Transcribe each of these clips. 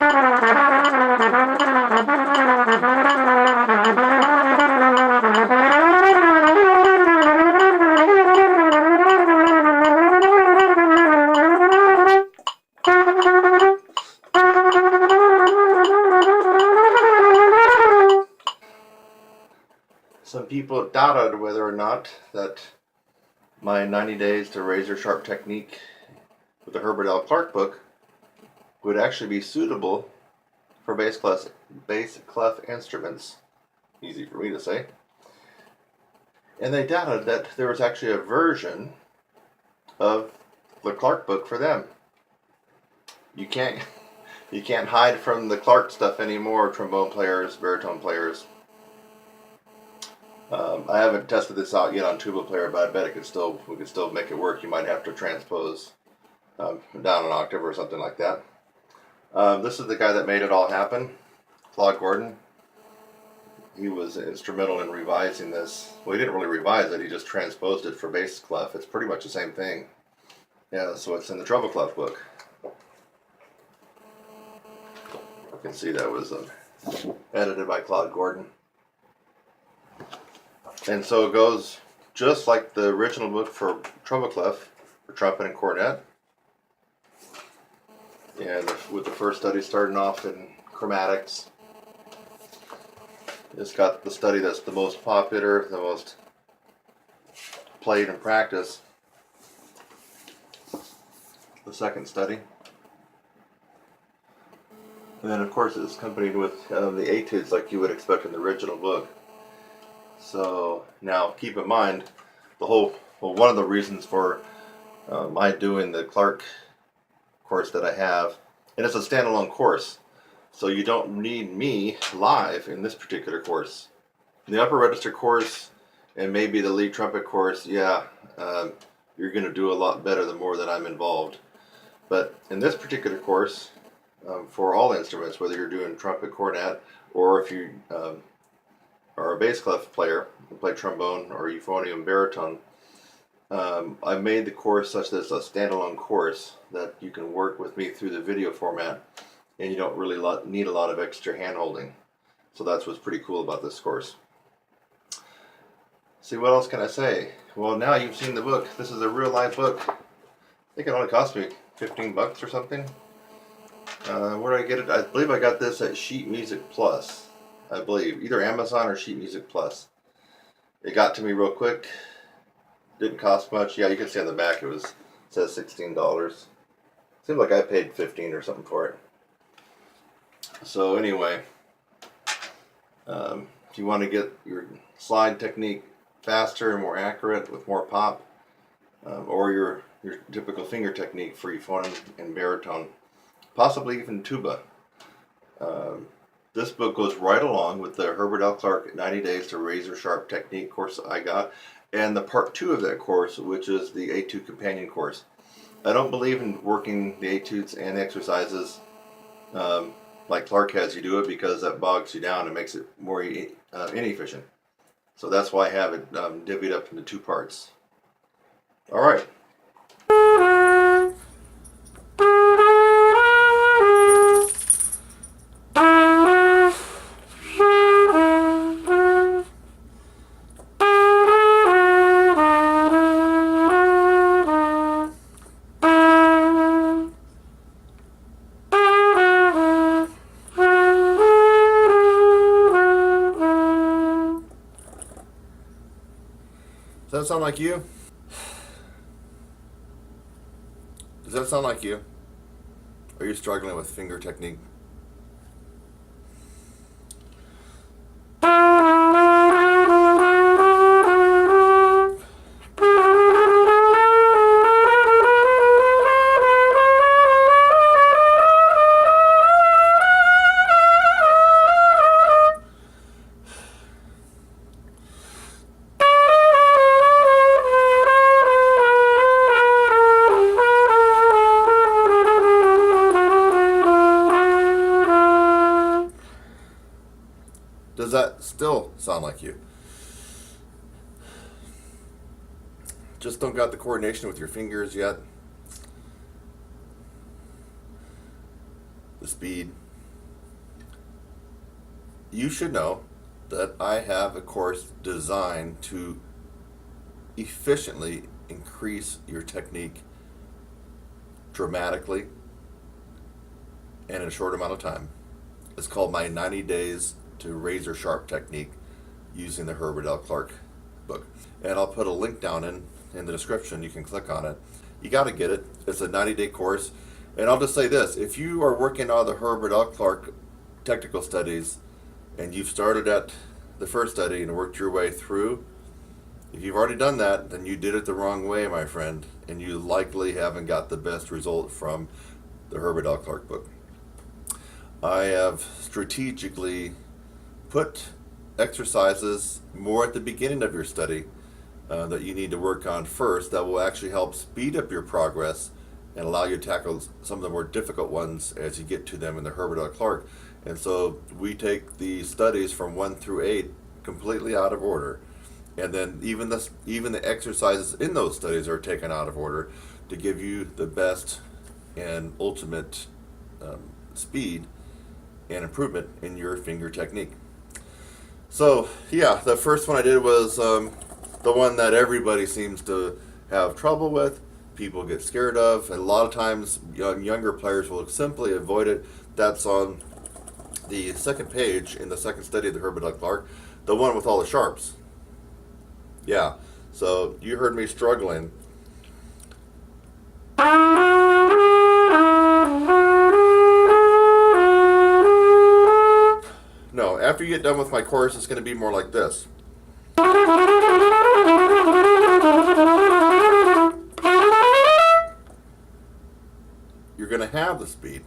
Some people doubted whether or not that my 90 Days to Razor Sharp Technique with the Herbert L. Clark book would actually be suitable for bass clef instruments. Easy for me to say. And they doubted that there was actually a version of the Clark book for them. You can't hide from the Clark stuff anymore, trombone players, baritone players. I haven't tested this out yet on Tuba Player, but I bet we could still make it work. You might have to transpose down an octave or something like that. This is the guy that made it all happen, Claude Gordon. He was instrumental in revising this. Well, he didn't really revise it, he just transposed it for bass clef. It's pretty much the same thing. Yeah, so it's in the treble clef book. You can see that was edited by Claude Gordon. And so it goes just like the original book for treble clef, for trumpet and cornet. And with the first study starting off in chromatics. It's got the study that's the most popular, the most played in practice. The second study. And then of course it's accompanied with the etudes like you would expect in the original book. So now keep in mind one of the reasons for my doing the Clark course that I have, and it's a standalone course, so you don't need me live in this particular course. In the upper register course and maybe the lead trumpet course, yeah, you're going to do a lot better the more that I'm involved. But in this particular course, for all instruments, whether you're doing trumpet, cornet, or if you are a bass clef player, you play trombone or euphonium, baritone, I made the course such that it's a standalone course that you can work with me through the video format, and you don't really need a lot of extra hand holding. So that's what's pretty cool about this course. See, what else can I say? Well, now you've seen the book. This is a real life book. I think it only cost me 15 bucks or something. Where did I get it? I believe I got this at Sheet Music Plus. I believe either Amazon or Sheet Music Plus. It got to me real quick. Didn't cost much. Yeah, you can see on the back it says $16. Seems like I paid 15 or something for it. So anyway, if you want to get your slide technique faster and more accurate with more pop, or your typical finger technique for euphonium and baritone, possibly even tuba, this book goes right along with the Herbert L. Clark 90 Days to Razor Sharp Technique course I got, and the part 2 of that course, which is the etude companion course. I don't believe in working the etudes and exercises like Clark has you do it, because that bogs you down and makes it more inefficient. So that's why I have it divvied up into 2 parts. Alright. Does that sound like you? Does that sound like you? Are you struggling with finger technique? Does that still sound like you? Just don't got the coordination with your fingers yet. The speed. you should know that I have a course designed to efficiently increase your technique dramatically and in a short amount of time. It's called my 90 Days to Razor Sharp Technique using the Herbert L. Clark book. And I'll put a link down in the description. You can click on it. You got to get it. It's a 90-day course. And I'll just say this. If you are working on the Herbert L. Clark technical studies and you've started at the first study and worked your way through, if you've already done that, then you did it the wrong way, my friend, and you likely haven't got the best result from the Herbert L. Clark book. I have strategically put exercises more at the beginning of your study that you need to work on first that will actually help speed up your progress and allow you to tackle some of the more difficult ones as you get to them in the Herbert L. Clark. And so we take the studies from 1 through 8 completely out of order. And then even the exercises in those studies are taken out of order to give you the best and ultimate speed and improvement in your finger technique. So yeah, the first one I did was the one that everybody seems to have trouble with, people get scared of, and a lot of times younger players will simply avoid it. That's on the second page in the second study of the Herbert L. Clark, the one with all the sharps. Yeah, so you heard me struggling. No, after you get done with my course, it's going to be more like this. You're going to have the speed,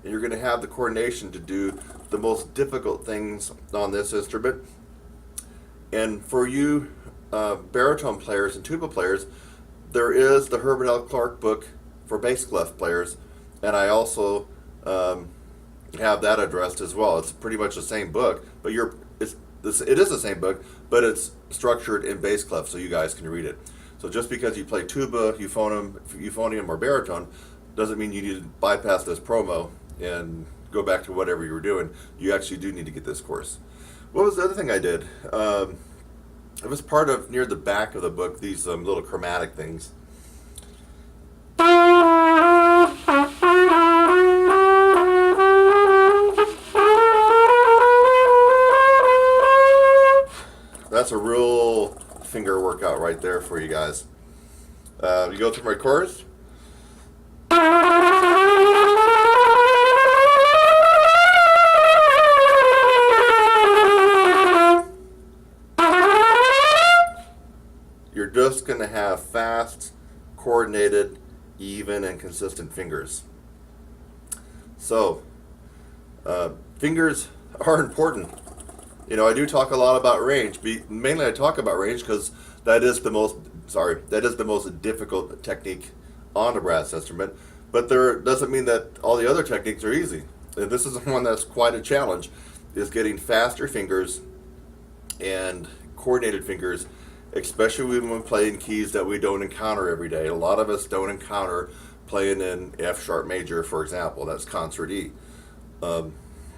and you're going to have the coordination to do the most difficult things on this instrument. And for you baritone players and tuba players, there is the Herbert L. Clark book for bass clef players, and I also have that addressed as well. It's pretty much the same book, but it is the same book, but it's structured in bass clef so you guys can read it. So just because you play tuba, euphonium, or baritone doesn't mean you need to bypass this promo and go back to whatever you were doing. You actually do need to get this course. What was the other thing I did? It was part of, near the back of the book, these little chromatic things. That's a real finger workout right there for you guys. You go through my course. You're just going to have fast, coordinated, even, and consistent fingers. So, fingers are important. You know, I do talk a lot about range. Mainly I talk about range because that is the most difficult technique on a brass instrument. But there doesn't mean that all the other techniques are easy. This is one that's quite a challenge, is getting faster fingers and coordinated fingers, especially when playing keys that we don't encounter every day. A lot of us don't encounter playing in F sharp major, for example. That's concert E.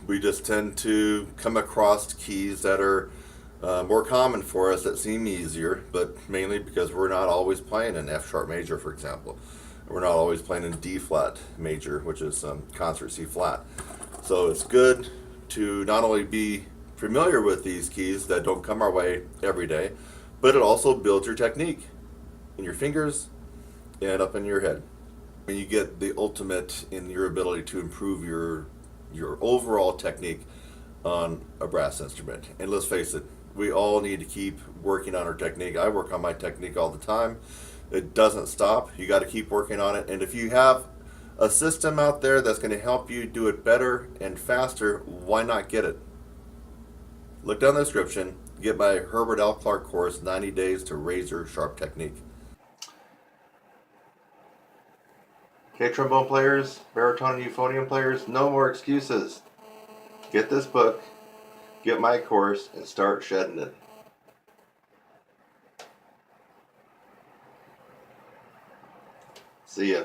We just tend to come across keys that are more common for us that seem easier, but mainly because we're not always playing in F sharp major, for example. We're not always playing in D flat major, which is concert C flat. So it's good to not only be familiar with these keys that don't come our way every day, but it also builds your technique in your fingers and up in your head. And you get the ultimate in your ability to improve your overall technique on a brass instrument. And let's face it, we all need to keep working on our technique. I work on my technique all the time. It doesn't stop. You got to keep working on it. And if you have a system out there that's going to help you do it better and faster, why not get it? Look down the description. Get my Herbert L. Clark course, 90 Days to Razor Sharp Technique. Okay, trombone players, baritone and euphonium players, no more excuses. Get this book, get my course, and start shedding it. See ya.